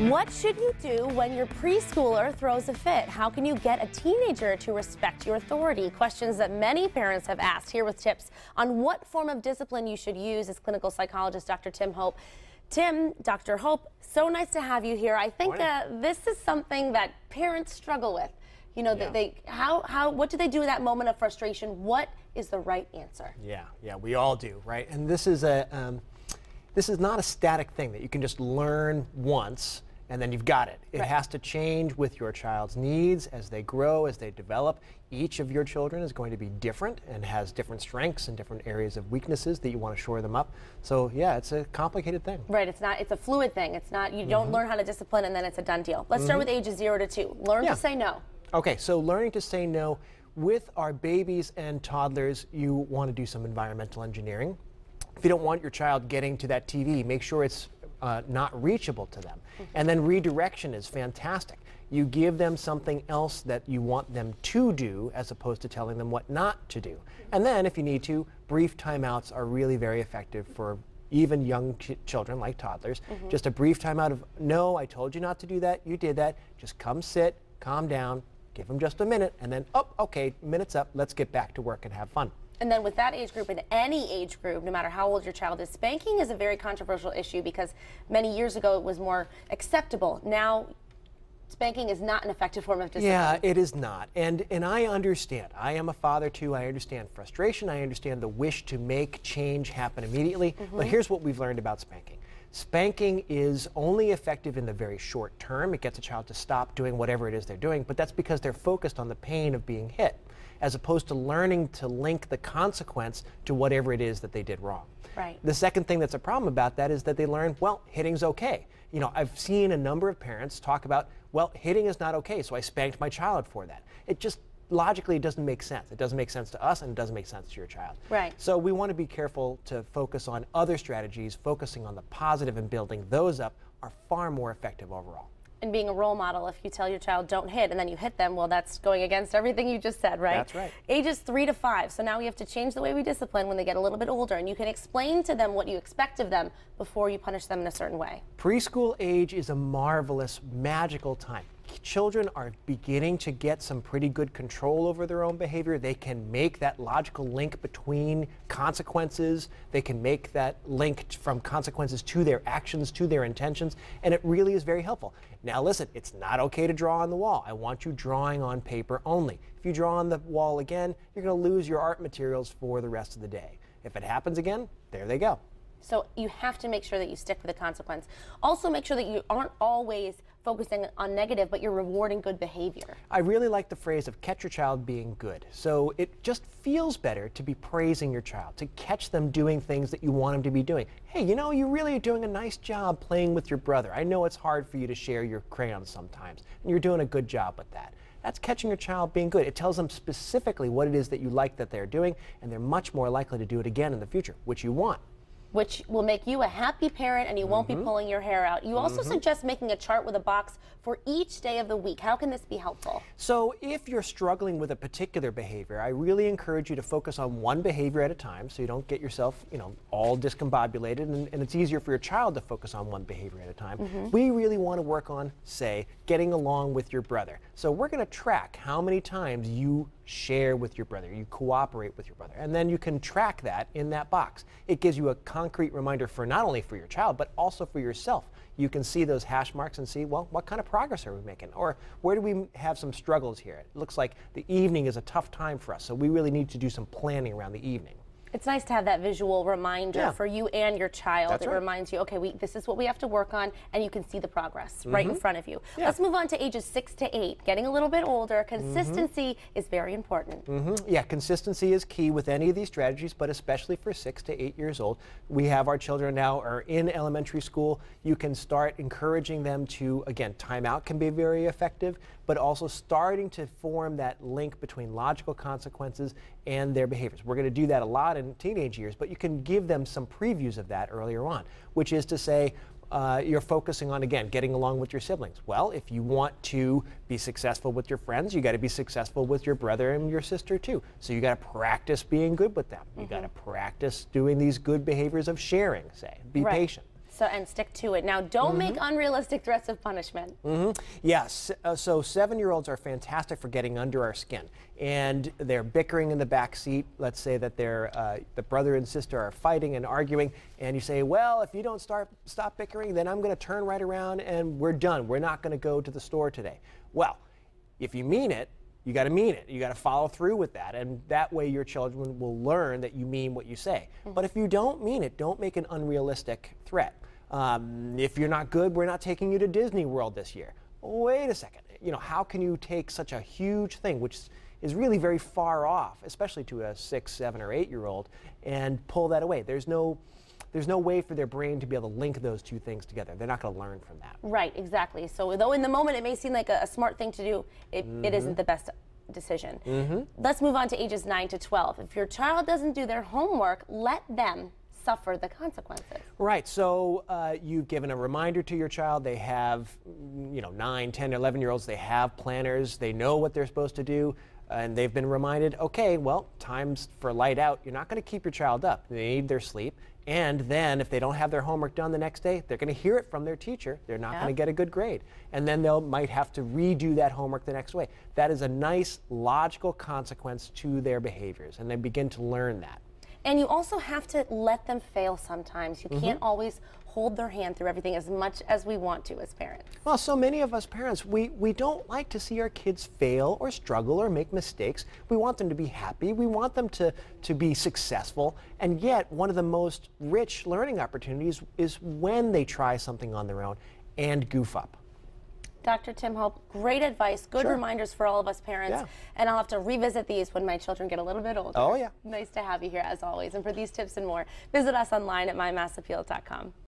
What should you do when your preschooler throws a fit? How can you get a teenager to respect your authority? Questions that many parents have asked. Here with tips on what form of discipline you should use is clinical psychologist Dr. Tim Hope. Tim, Dr. Hope, so nice to have you here. I think this is something that parents struggle with. You know, what do they do in that moment of frustration? What is the right answer? Yeah, we all do, right? And this is not a static thing that you can just learn once and then you've got it. It has to change with your child's needs as they grow, as they develop. Each of your children is going to be different and has different strengths and different areas of weaknesses that you want to shore them up. So yeah, it's a complicated thing. Right, it's a fluid thing. It's not, you don't learn how to discipline and then it's a done deal. Let's start with ages 0 to 2. Learn to say no. Okay, so learning to say no. With our babies and toddlers, you want to do some environmental engineering. If you don't want your child getting to that TV, make sure it's not reachable to them. And then redirection is fantastic. You give them something else that you want them to do as opposed to telling them what not to do. And then if you need to, brief timeouts are really very effective for even young children like toddlers. Just a brief timeout of, no, I told you not to do that, you did that, just come sit, calm down, give them just a minute, and then, oh, okay, minute's up, let's get back to work and have fun. And then with that age group, in any age group, no matter how old your child is, spanking is a very controversial issue because many years ago it was more acceptable. Now, spanking is not an effective form of discipline. Yeah, it is not. And I understand. I am a father too. I understand frustration. I understand the wish to make change happen immediately. But here's what we've learned about spanking. Spanking is only effective in the very short term. It gets a child to stop doing whatever it is they're doing, but that's because they're focused on the pain of being hit, as opposed to learning to link the consequence to whatever it is that they did wrong. Right. The second thing that's a problem about that is that they learn, well, hitting's okay. You know, I've seen a number of parents talk about, well, hitting is not okay, so I spanked my child for that. It just logically doesn't make sense. It doesn't make sense to us and it doesn't make sense to your child. Right. So we want to be careful to focus on other strategies. Focusing on the positive and building those up are far more effective overall. And being a role model, if you tell your child don't hit and then you hit them, well, that's going against everything you just said, right? That's right. Ages 3 to 5. So now we have to change the way we discipline when they get a little bit older, and you can explain to them what you expect of them before you punish them in a certain way. Preschool age is a marvelous, magical time. Children are beginning to get some pretty good control over their own behavior. They can make that logical link between consequences. They can make that link from consequences to their actions, to their intentions, and it really is very helpful. Now listen, it's not okay to draw on the wall. I want you drawing on paper only. If you draw on the wall again, you're going to lose your art materials for the rest of the day. If it happens again, there they go. So you have to make sure that you stick to the consequence. Also make sure that you aren't always focusing on negative, but you're rewarding good behavior. I really like the phrase of catch your child being good. So it just feels better to be praising your child, to catch them doing things that you want them to be doing. Hey, you know, you really are doing a nice job playing with your brother. I know it's hard for you to share your crayons sometimes, and you're doing a good job with that. That's catching your child being good. It tells them specifically what it is that you like that they're doing, and they're much more likely to do it again in the future, which you want. Which will make you a happy parent and you won't be pulling your hair out. You also suggest making a chart with a box for each day of the week. How can this be helpful? So if you're struggling with a particular behavior, I really encourage you to focus on one behavior at a time so you don't get yourself, you know, all discombobulated, and it's easier for your child to focus on one behavior at a time. We really want to work on, say, getting along with your brother. So we're going to track how many times you share with your brother, you cooperate with your brother, and then you can track that in that box. It gives you a concrete reminder for not only for your child, but also for yourself. You can see those hash marks and see, well, what kind of progress are we making? Or where do we have some struggles here? It looks like the evening is a tough time for us, so we really need to do some planning around the evening. It's nice to have that visual reminder for you and your child. That's right. Reminds you, okay, this is what we have to work on, and you can see the progress right in front of you. Let's move on to ages 6 to 8. Getting a little bit older, consistency is very important. Yeah, consistency is key with any of these strategies, but especially for 6 to 8 years old. We have our children now are in elementary school. You can start encouraging them to, again, timeout can be very effective, but also starting to form that link between logical consequences and their behaviors. We're going to do that a lot in teenage years, but you can give them some previews of that earlier on, which is to say, you're focusing on, again, getting along with your siblings. Well, if you want to be successful with your friends, you got to be successful with your brother and your sister too. So you got to practice being good with them. You got to practice doing these good behaviors of sharing, say. Be patient. So, and stick to it. Now, don't make unrealistic threats of punishment. Yes, so 7-year-olds are fantastic for getting under our skin. And they're bickering in the back seat. Let's say that the brother and sister are fighting and arguing, and you say, well, if you don't stop bickering, then I'm going to turn right around and we're done. We're not going to go to the store today. Well, if you mean it, you got to mean it. You got to follow through with that, and that way your children will learn that you mean what you say. But if you don't mean it, don't make an unrealistic threat. If you're not good, we're not taking you to Disney World this year. Wait a second. You know, how can you take such a huge thing, which is really very far off, especially to a 6, 7, or 8-year-old, and pull that away? There's no way for their brain to be able to link those two things together. They're not going to learn from that. Right, exactly. So though in the moment it may seem like a smart thing to do, it isn't the best decision. Let's move on to ages 9 to 12. If your child doesn't do their homework, let them suffer the consequences. Right, so you've given a reminder to your child. They have, 9, 10, 11-year-olds, they have planners, they know what they're supposed to do, and they've been reminded, okay, well, time's for light out. You're not going to keep your child up. They need their sleep. And then if they don't have their homework done the next day, they're going to hear it from their teacher. They're not going to get a good grade. And then they might have to redo that homework the next way. That is a nice, logical consequence to their behaviors, and they begin to learn that. And you also have to let them fail sometimes. You can't always hold their hand through everything as much as we want to as parents. Well, so many of us parents, we don't like to see our kids fail or struggle or make mistakes. We want them to be happy. We want them to be successful. And yet, one of the most rich learning opportunities is when they try something on their own and goof up. Dr. Tim Hope, great advice, good reminders for all of us parents, and I'll have to revisit these when my children get a little bit older. Oh, yeah. Nice to have you here as always, and for these tips and more, visit us online at mymassappeal.com.